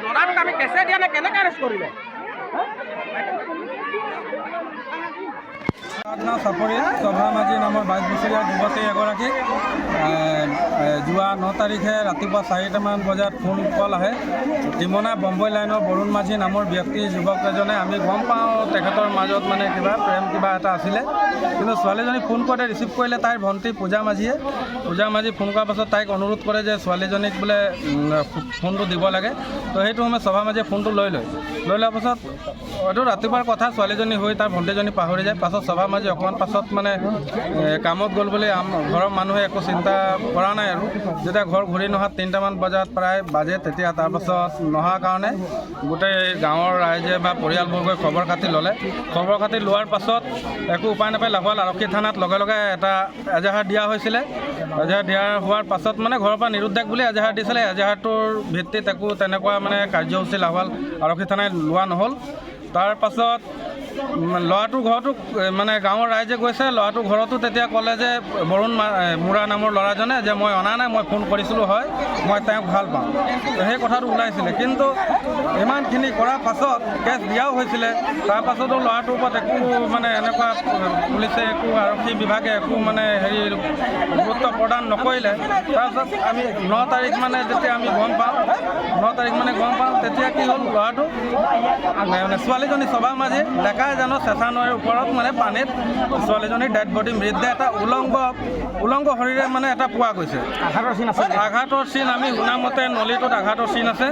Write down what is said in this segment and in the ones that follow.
ল'ৰাটোক আমি কেঁচে দিয়া নে কেনেকৈ এৰেষ্ট কৰিলে? চাপৰিয়া শোভা মাঝি নামৰ 22 বছৰীয়া যুৱতী এগৰাকীক যোৱা 9 তাৰিখে ৰাতিপুৱা 4টামান বজাত ফোন কল আহে। ডিমনা বম্বৈ লাইনৰ বৰুণ মাঝি নামৰ ব্যক্তি যুৱক এজনে আমি গম পাওঁ তেখেতৰ মাজত মানে প্ৰেম কিবা এটা আছিলে, কিন্তু ছোৱালীজনী ফোন কৰোঁতে ৰিচিভ কৰিলে তাইৰ ভণ্টি পূজা মাঝি ফোন কৰাৰ পাছত তাইক অনুৰোধ কৰে যে ছোৱালীজনীক বোলে ফোনটো দিব লাগে। তো সেইটো সময়ত শোভা মাঝিয়ে ফোনটো লৈ লোৱাৰ পাছত হয়তো ৰাতিপুৱাৰ কথা ছোৱালীজনী হৈ তাৰ ভণ্টিজনী পাহৰি যায়। পাছত শোভা মাঝি অকণমান পাছত মানে কামত গ'ল বুলি ঘৰৰ মানুহে একো চিন্তা কৰা নাই আৰু যেতিয়া ঘৰ ঘূৰি নহাত 3টামান বজাত প্ৰায় বাজে, তেতিয়া তাৰপাছত নহাৰ কাৰণে গোটেই গাঁৱৰ ৰাইজে বা পৰিয়ালবৰ্গই খবৰ খাতি ল'লে। খবৰ খাতি লোৱাৰ পাছত একো উপায় নাপাই লাহোৱাল আৰক্ষী থানাত লগে লগে এটা এজাহাৰ দিয়া হৈছিলে। এজাহাৰ দিয়া হোৱাৰ পাছত মানে ঘৰৰ পৰা নিৰুদ্দেশ বুলি এজাহাৰ দিছিলে। এজাহাৰটোৰ ভিত্তিত একো তেনেকুৱা মানে কাৰ্যসূচী লাহোৱাল আৰক্ষী থানাই লোৱা নহ'ল। তাৰ পাছত ল'ৰাটোৰ ঘৰতো মানে গাঁৱৰ ৰাইজে গৈছে। ল'ৰাটোৰ ঘৰতো তেতিয়া ক'লে যে বৰুণ মুৰা নামৰ ল'ৰাজনে যে মই অনা নাই, মই ফোন কৰিছিলোঁ, হয় মই তেওঁক ভাল পাওঁ, সেই কথাটো ওলাইছিলে। কিন্তু ইমানখিনি কৰাৰ পাছত কেছ দিয়াও হৈছিলে। তাৰপাছতো ল'ৰাটোৰ ওপৰত একো মানে এনেকুৱা পুলিচে একো আৰক্ষী বিভাগে একো মানে গুৰুত্ব প্ৰদান নকৰিলে। তাৰপাছত আমি 9 তাৰিখ মানে যেতিয়া আমি গম পাওঁ তেতিয়া কি হ'ল, ল'ৰাটো মানে ছোৱালীজনী শোভা মাঝি ডেকা জানো চেঁচা নৈৰ ওপৰত মানে পানীত ছোৱালীজনীৰ ডেড বডি মৃতদেহ এটা উলংগ শৰীৰে মানে এটা পোৱা গৈছে। আঘাতৰ চিন আমি শুনামতে নলীটোত আঘাতৰ চিন আছে।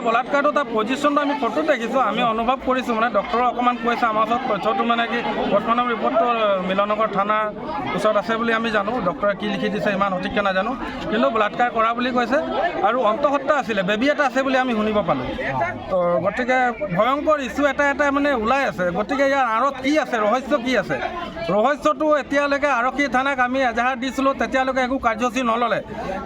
বলাৎকাৰটো তাৰ পজিশ্যনটো আমি ফটো দেখিছোঁ, আমি অনুভৱ কৰিছোঁ। মানে ডক্টৰে অকণমান কৈছে আমাৰ ওচৰত তথ্যটো মানে কি পষ্টমৰ্টেম ৰিপৰ্টটো মিলনগৰ থানাৰ ওচৰত আছে বুলি আমি জানো। ডক্টৰে কি লিখি দিছে ইমান সঠিককৈ নাজানো, কিন্তু বলাৎকাৰ কৰা বুলি কৈছে আৰু অন্তঃসত্ত্বা আছিলে, বেবী এটা আছে বুলি আমি শুনিব পালোঁ। তো গতিকে ভয়ংকৰ ইছ্যু এটা মানে ওলাই আছে। গতিকে ইয়াৰ আঁৰত কি আছে, ৰহস্য কি আছে? ৰহস্যটো এতিয়ালৈকে আৰক্ষী থানাক আমি এজাহাৰ দিছিলোঁ, তেতিয়ালৈকে একো কাৰ্যসূচী নল'লে।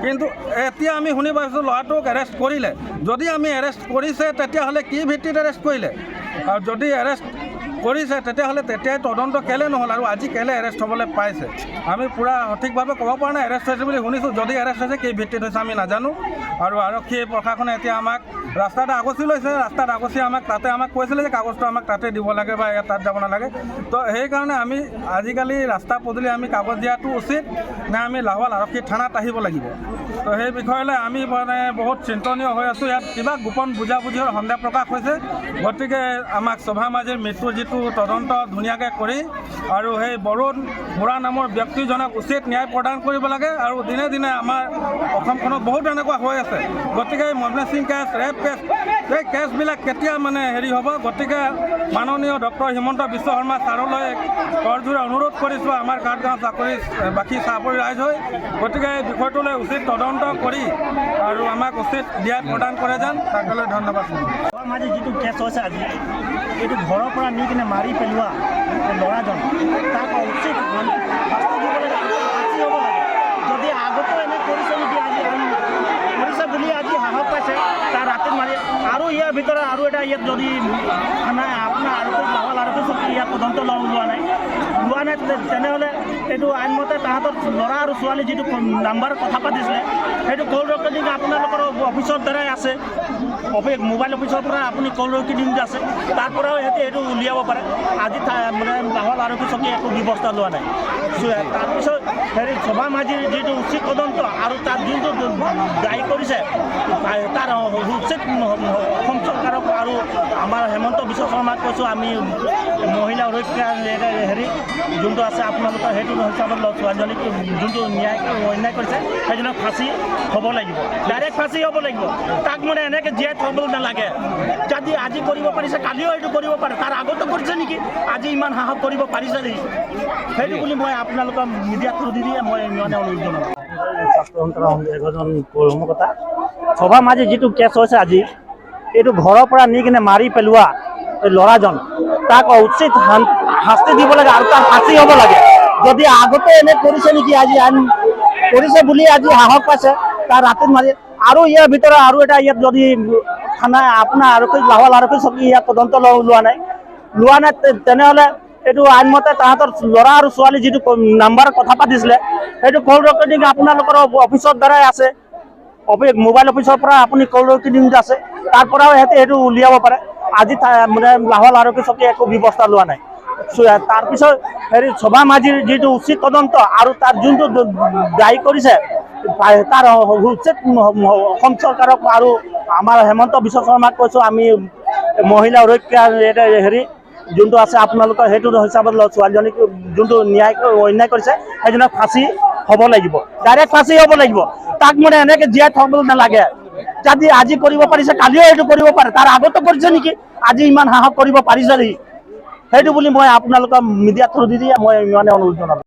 কিন্তু এতিয়া আমি শুনি পাইছোঁ ল'ৰাটোক এৰেষ্ট কৰিলে। যদি আমি এৰেষ্ট কৰিছে তেতিয়াহ'লে কি ভিত্তিত এৰেষ্ট কৰিলে? আৰু যদি এৰেষ্ট কৰিছে তেতিয়াহ'লে তেতিয়াই তদন্ত কেলৈ নহ'ল আৰু আজি কেলৈ এৰেষ্ট হ'বলৈ পাইছে? আমি পূৰা সঠিকভাৱে ক'ব পৰা নাই। এৰেষ্ট হৈছে বুলি শুনিছোঁ, যদি এৰেষ্ট হৈছে কি ভিত্তিত হৈছে আমি নাজানো। আৰু আৰক্ষী প্ৰশাসনে এতিয়া আমাক ৰাস্তাত আগচি লৈছে। ৰাস্তাত আগচি আমাক কৈছিলে যে কাগজটো আমাক তাতে দিব লাগে বা তাত যাব নালাগে। তো সেইকাৰণে আমি আজিকালি ৰাস্তা পদূলি আমি কাগজ দিয়াটো উচিত নে আমি লাহোৱাল আৰক্ষী থানাত আহিব লাগিব? তো সেই বিষয়লৈ আমি মানে বহুত চিন্তনীয় হৈ আছোঁ। ইয়াত কিবা গোপন বুজাবুজিৰ সন্দেহ প্ৰকাশ হৈছে। গতিকে আমাক শোভা মাঝিৰ মৃত্যুৰ যিটো তদন্ত ধুনীয়াকৈ কৰি আৰু সেই বৰুণ মুৰা নামৰ ব্যক্তিজনক উচিত ন্যায় প্ৰদান কৰিব লাগে। আৰু দিনে দিনে আমাৰ অসমখনত বহুত এনেকুৱা হৈ আছে। গতিকে Madna Singh case, rape case, এই কেছবিলাক কেতিয়া মানে হ'ব? গতিকে মাননীয় ডক্টৰ হিমন্ত বিশ্ব শৰ্মা ছাৰলৈ কৰজোৰে অনুৰোধ কৰিছোঁ আমাৰ কাঠগাঁও বাকী চাপৰি ৰাইজ হৈ। গতিকে এই বিষয়টোলৈ উচিত তদন্ত কৰি আৰু আমাক উচিত ন্যায় প্ৰদান কৰে যেন তাকলৈ ধন্যবাদ। মাঝি যিটো কেছ হৈছে আজি, এইটো ঘৰৰ পৰা নি কিনে মাৰি পেলোৱা ল'ৰাজন, তাক উচিত শাস্তি দিব লাগে, ফাঁচি হ'ব লাগে। যদি আগতো এনে কৰিছে নেকি, আজি কৰিছে বুলি আজি সাহস পাইছে তাৰ ৰাতিত মাৰি, আৰু ইয়াৰ ভিতৰত আৰু এটা ইয়াত যদি থানাই আপোনাৰ লাহোৱাল আৰক্ষী চকী ইয়াত তদন্ত লোৱা নাই, তেনেহ'লে এইটো আইনমতে তাহাঁতৰ ল'ৰা আৰু ছোৱালী যিটো নাম্বাৰ কথা পাতিছিলে সেইটো কল ৰেকৰ্ডিং আপোনালোকৰ অফিচৰ দ্বাৰাই আছে। মোবাইল অফিচৰ পৰা আপুনি কল ৰেকৰ্ডিং আছে, তাৰ পৰাও সিহঁতে এইটো উলিয়াব পাৰে। আজি মানে লাহোৱাল আৰক্ষী চকীয়ে একো ব্যৱস্থা লোৱা নাই। তাৰপিছত শোভা মাঝিৰ যিটো উচিত তদন্ত আৰু তাত যোনটো দায়ী কৰিছে তাৰ উচিত অসম চৰকাৰক আৰু আমাৰ হেমন্ত বিশ্ব শৰ্মাক কৈছোঁ, আমি মহিলা সুৰক্ষা যোনটো আছে আপোনালোকৰ সেইটো হিচাপত ছোৱালীজনীক যোনটো অন্যায় কৰিছে সেইজনক ফাঁচি হ'ব লাগিব, ডাইৰেক্ট ফাঁচি হ'ব লাগিব। তাক মানে এনেকৈ জীয়াই থ'ব নালাগে। যদি আজি কৰিব পাৰিছে কালিও এইটো কৰিব পাৰে, তাৰ আগতো কৰিছে নেকি, আজি ইমান সাহস কৰিব পাৰিছে নেকি? সেইটো বুলি মই আপোনালোকৰ মিডিয়া থ্ৰু দি মই মানে অনুৰোধ জনাওঁ। এজন কৰ্মকৰ্তা শোভা মাঝি যিটো কেছ হৈছে আজি, এইটো ঘৰৰ পৰা নি কিনে মাৰি পেলোৱা ল'ৰাজন, তাক উচিত শাস্তি দিব লাগে আৰু তাৰ ফাঁচি হ'ব লাগে। যদি আগতে এনে কৰিছে নেকি, আজি কৰিছে বুলি আজি সাহস পাইছে তাৰ ৰাতিত মাৰি, আৰু ইয়াৰ ভিতৰত আৰু এটা ইয়াত যদি থানাই আপোনাৰ আৰক্ষী লাহোৱাল আৰক্ষী চকী ইয়াত তদন্ত লোৱা নাই, তেনেহ'লে এইটো আইনমতে তাহাঁতৰ ল'ৰা আৰু ছোৱালী যিটো নাম্বাৰ কথা পাতিছিলে সেইটো কল ৰেকৰ্ডিং আপোনালোকৰ অফিচৰ দ্বাৰাই আছে। মোবাইল অফিচৰ পৰা আপুনি কল ৰেকৰ্ডিং আছে, তাৰ পৰাও সিহঁতে সেইটো উলিয়াব পাৰে। আজি মানে লাহোৱাল আৰক্ষী চকীয়ে একো ব্যৱস্থা লোৱা নাই। তাৰপিছত হেৰি শোভা মাঝিৰ যিটো উচিত তদন্ত আৰু তাৰ যোনটো দায়ী কৰিছে তাৰ উচিত অসম চৰকাৰক আৰু আমাৰ হেমন্ত বিশ্ব শৰ্মাক কৈছোঁ, আমি মহিলা সুৰক্ষা হেৰি যোনটো আছে আপোনালোকৰ সেইটো হিচাপত ছোৱালীজনীক যোনটো অন্যায় কৰিছে সেইজনক ফাঁচি হ'ব লাগিব, ডাইৰেক্ট ফাঁচি হ'ব লাগিব। তাক মানে এনেকে জীয়াই থ'ব নালাগে। যদি আজি কৰিব পাৰিছে কালিও এইটো কৰিব পাৰে, তাৰ আগতো কৰিছে নেকি, আজি ইমান সাহস কৰিব পাৰিছে নেকি, সেইটো বুলি মই আপোনালোকৰ মিডিয়া থ্ৰু দি মই ইমানে অনুৰোধ জনালোঁ।